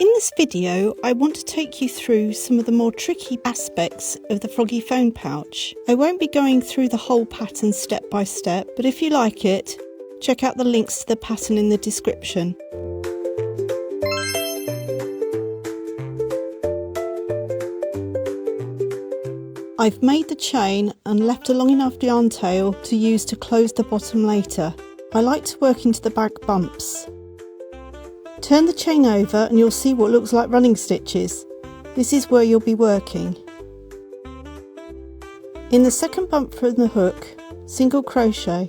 In this video, I want to take you through some of the more tricky aspects of the Froggie Phone Pouch. I won't be going through the whole pattern step by step, but if you like it, check out the links to the pattern in the description. I've made the chain and left a long enough yarn tail to use to close the bottom later. I like to work into the back bumps. Turn the chain over and you'll see what looks like running stitches. This is where you'll be working. In the second bump from the hook, single crochet.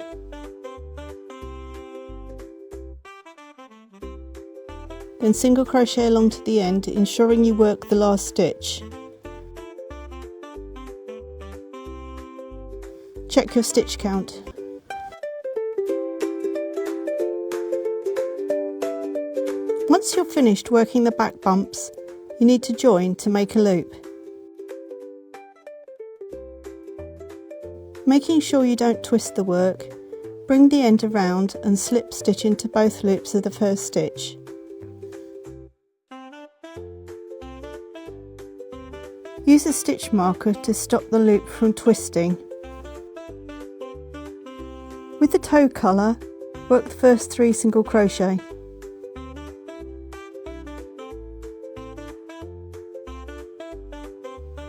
Then single crochet along to the end, ensuring you work the last stitch. Check your stitch count. Once you're finished working the back bumps, you need to join to make a loop. Making sure you don't twist the work, bring the end around and slip stitch into both loops of the first stitch. Use a stitch marker to stop the loop from twisting. With the toe colour, work the first 3 single crochet.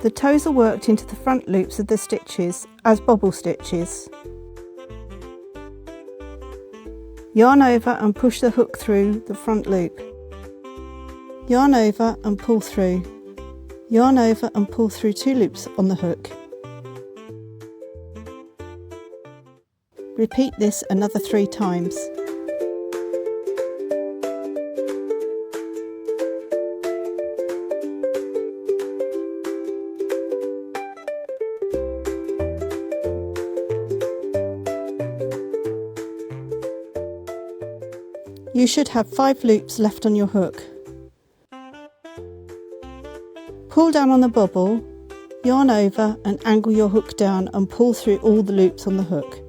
The toes are worked into the front loops of the stitches as bobble stitches. Yarn over and push the hook through the front loop. Yarn over and pull through. Yarn over and pull through 2 loops on the hook. Repeat this another 3 times. You should have 5 loops left on your hook. Pull down on the bobble, yarn over and angle your hook down and pull through all the loops on the hook.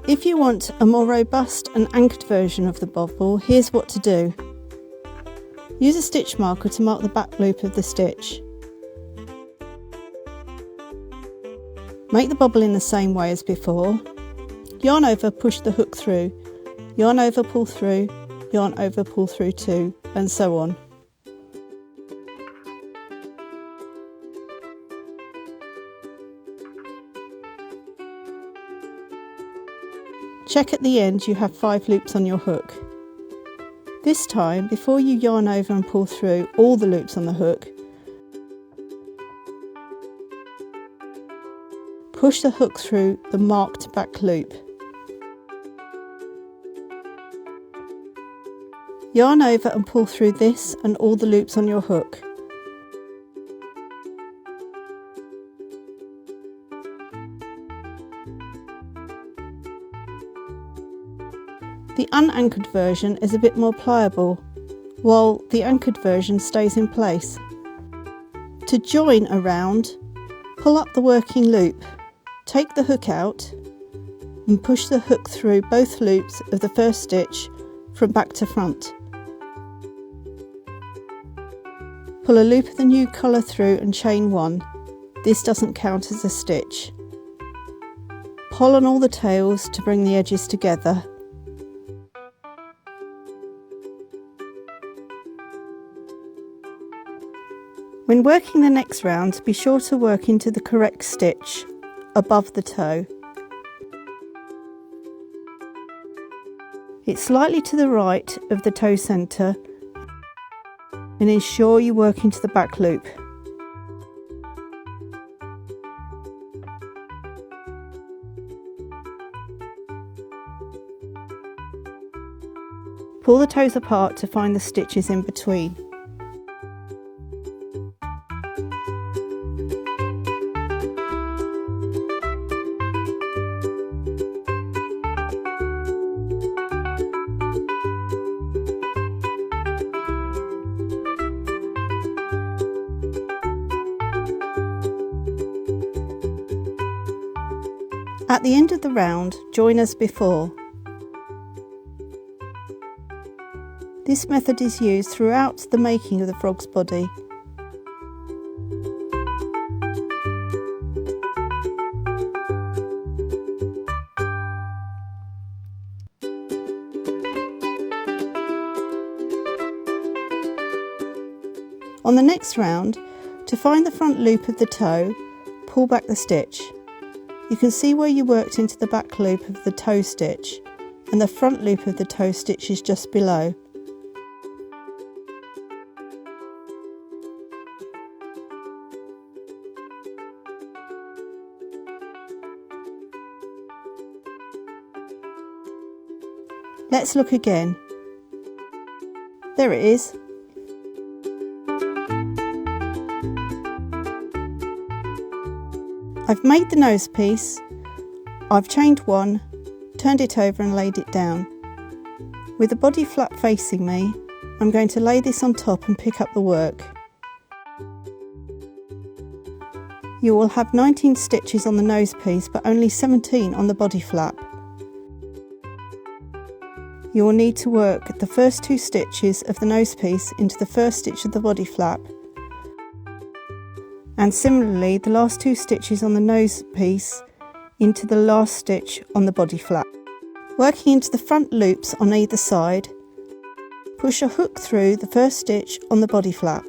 If you want a more robust and anchored version of the bobble, here's what to do. Use a stitch marker to mark the back loop of the stitch. Make the bobble in the same way as before. Yarn over, push the hook through. Yarn over, pull through. Yarn over, pull through 2, and so on. Check at the end you have 5 loops on your hook. This time, before you yarn over and pull through all the loops on the hook, push the hook through the marked back loop. Yarn over and pull through this and all the loops on your hook. The unanchored version is a bit more pliable, while the anchored version stays in place. To join a round, pull up the working loop. Take the hook out and push the hook through both loops of the first stitch from back to front. Pull a loop of the new colour through and chain 1. This doesn't count as a stitch. Pull on all the tails to bring the edges together. When working the next round, be sure to work into the correct stitch above the toe. It's slightly to the right of the toe centre and ensure you work into the back loop. Pull the toes apart to find the stitches in between. At the end of the round, join as before. This method is used throughout the making of the frog's body. On the next round, to find the front loop of the toe, pull back the stitch. You can see where you worked into the back loop of the toe stitch, and the front loop of the toe stitch is just below. Let's look again. There it is. I've made the nose piece, I've chained one, turned it over and laid it down. With the body flap facing me, I'm going to lay this on top and pick up the work. You will have 19 stitches on the nose piece but only 17 on the body flap. You will need to work the first 2 stitches of the nose piece into the first stitch of the body flap, and similarly the last 2 stitches on the nose piece into the last stitch on the body flap. Working into the front loops on either side, push a hook through the first stitch on the body flap.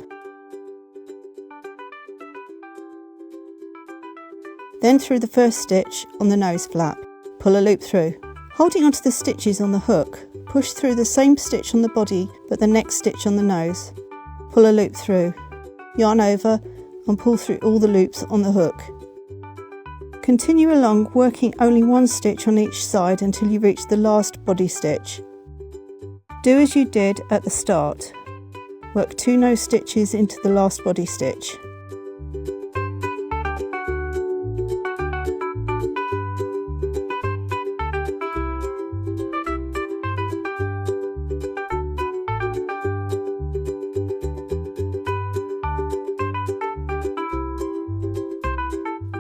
Then through the first stitch on the nose flap, pull a loop through. Holding onto the stitches on the hook, push through the same stitch on the body but the next stitch on the nose. Pull a loop through, yarn over and pull through all the loops on the hook. Continue along, working only 1 stitch on each side until you reach the last body stitch. Do as you did at the start. Work 2 nose stitches into the last body stitch.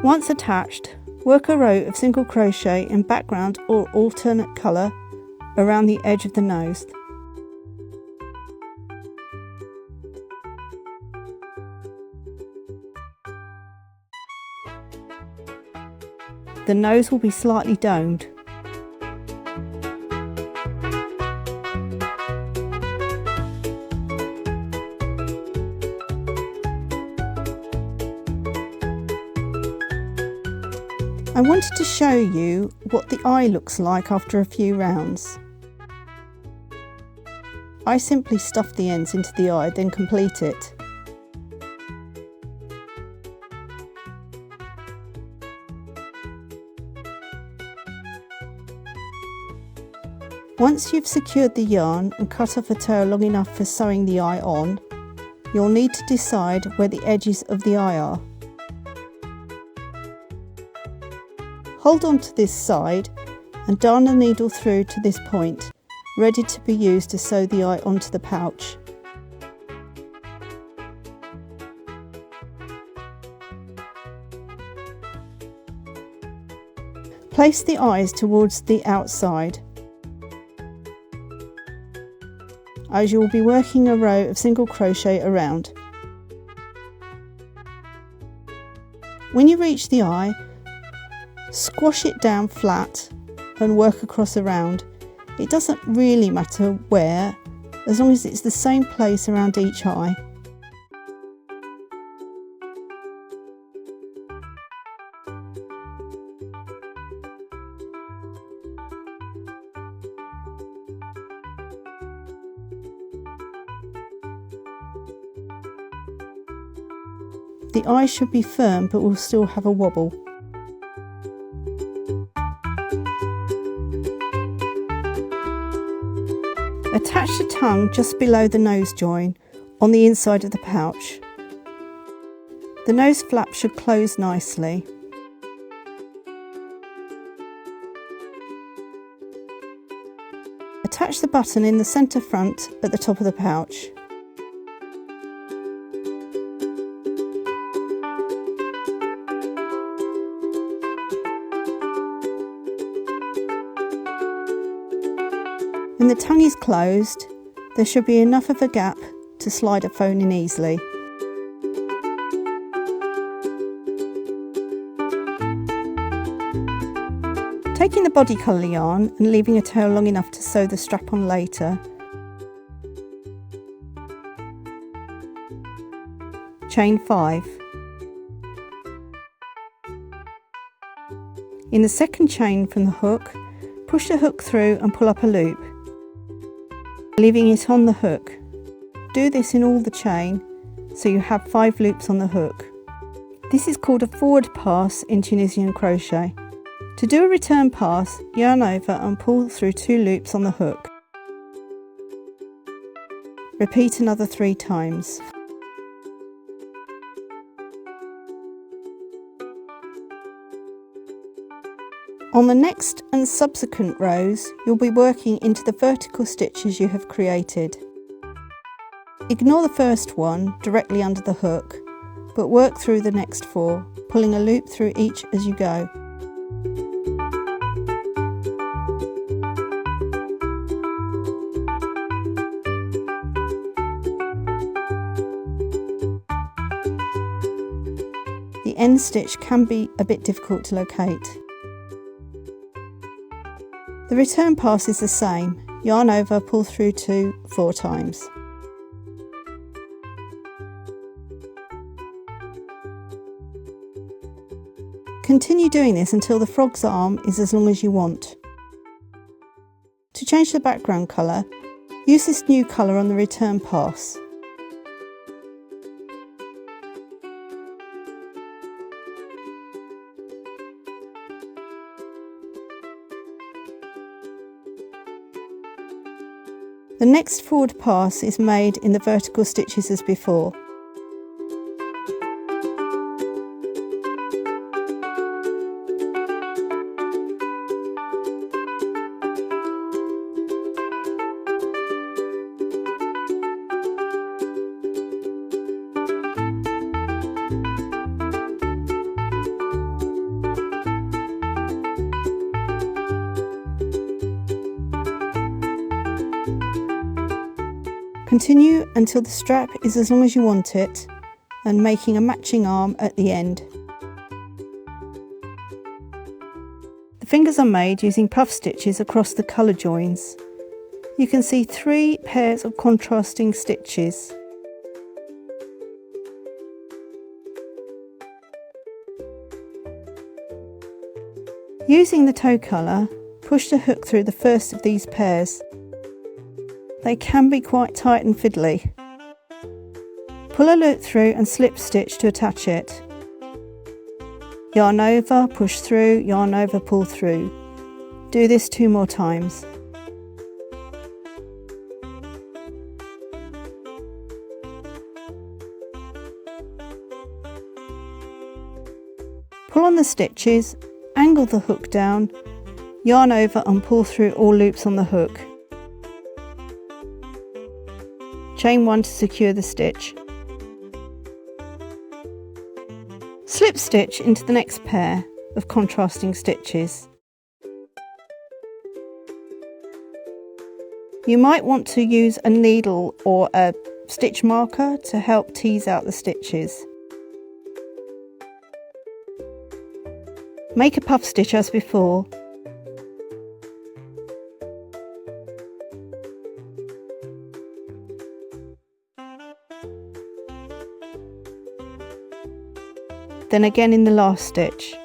Once attached, work a row of single crochet in background or alternate colour around the edge of the nose. The nose will be slightly domed. I wanted to show you what the eye looks like after a few rounds. I simply stuff the ends into the eye, then complete it. Once you've secured the yarn and cut off a tail long enough for sewing the eye on, you'll need to decide where the edges of the eye are. Hold on to this side and darn the needle through to this point, ready to be used to sew the eye onto the pouch. Place the eyes towards the outside, as you will be working a row of single crochet around. When you reach the eye, squash it down flat and work across around. It doesn't really matter where, as long as it's the same place around each eye. The eye should be firm but will still have a wobble. Attach the tongue just below the nose join on the inside of the pouch. The nose flap should close nicely. Attach the button in the centre front at the top of the pouch. When the tongue is closed, there should be enough of a gap to slide a phone in easily. Taking the body colour yarn and leaving a tail long enough to sew the strap on later, chain 5. In the second chain from the hook, push the hook through and pull up a loop, leaving it on the hook. Do this in all the chain so you have 5 loops on the hook. This is called a forward pass in Tunisian crochet. To do a return pass, yarn over and pull through 2 loops on the hook. Repeat another 3 times. On the next and subsequent rows, you'll be working into the vertical stitches you have created. Ignore the first one directly under the hook, but work through the next 4, pulling a loop through each as you go. The end stitch can be a bit difficult to locate. The return pass is the same. Yarn over, pull through 2 4 times. Continue doing this until the frog's arm is as long as you want. To change the background colour, use this new colour on the return pass. The next forward pass is made in the vertical stitches as before. Continue until the strap is as long as you want it and making a matching arm at the end. The fingers are made using puff stitches across the colour joins. You can see 3 pairs of contrasting stitches. Using the toe colour, push the hook through the first of these pairs. They can be quite tight and fiddly. Pull a loop through and slip stitch to attach it. Yarn over, push through, yarn over, pull through. Do this 2 more times. Pull on the stitches, angle the hook down, yarn over and pull through all loops on the hook. Chain 1 to secure the stitch. Slip stitch into the next pair of contrasting stitches. You might want to use a needle or a stitch marker to help tease out the stitches. Make a puff stitch as before. Then again in the last stitch.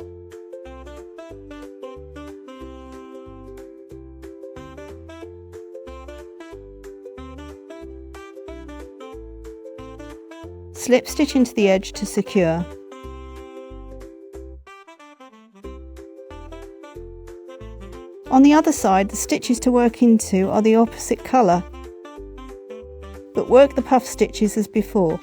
Slip stitch into the edge to secure. On the other side, the stitches to work into are the opposite colour, but work the puff stitches as before.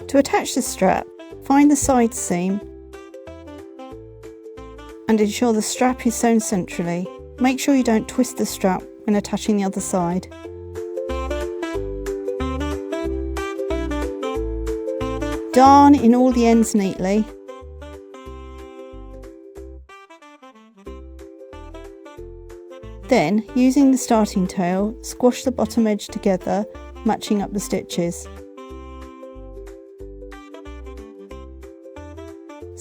To attach the strap, find the side seam and ensure the strap is sewn centrally. Make sure you don't twist the strap when attaching the other side. Darn in all the ends neatly. Then, using the starting tail, squash the bottom edge together, matching up the stitches.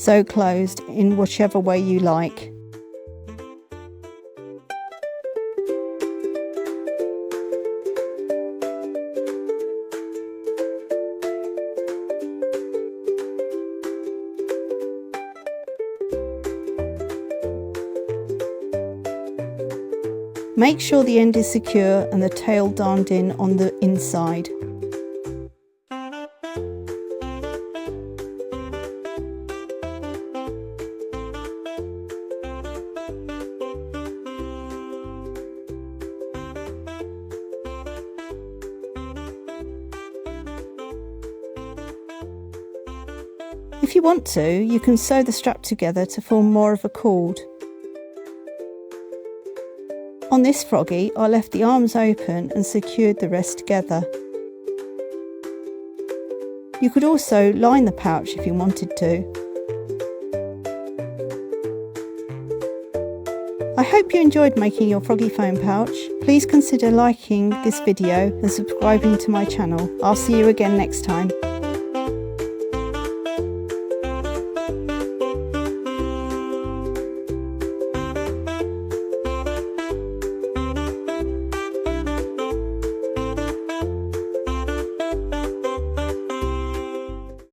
Sew closed in whichever way you like. Make sure the end is secure and the tail darned in on the inside. If you want to, you can sew the strap together to form more of a cord. On this froggie, I left the arms open and secured the rest together. You could also line the pouch if you wanted to. I hope you enjoyed making your Froggie Phone Pouch. Please consider liking this video and subscribing to my channel. I'll see you again next time.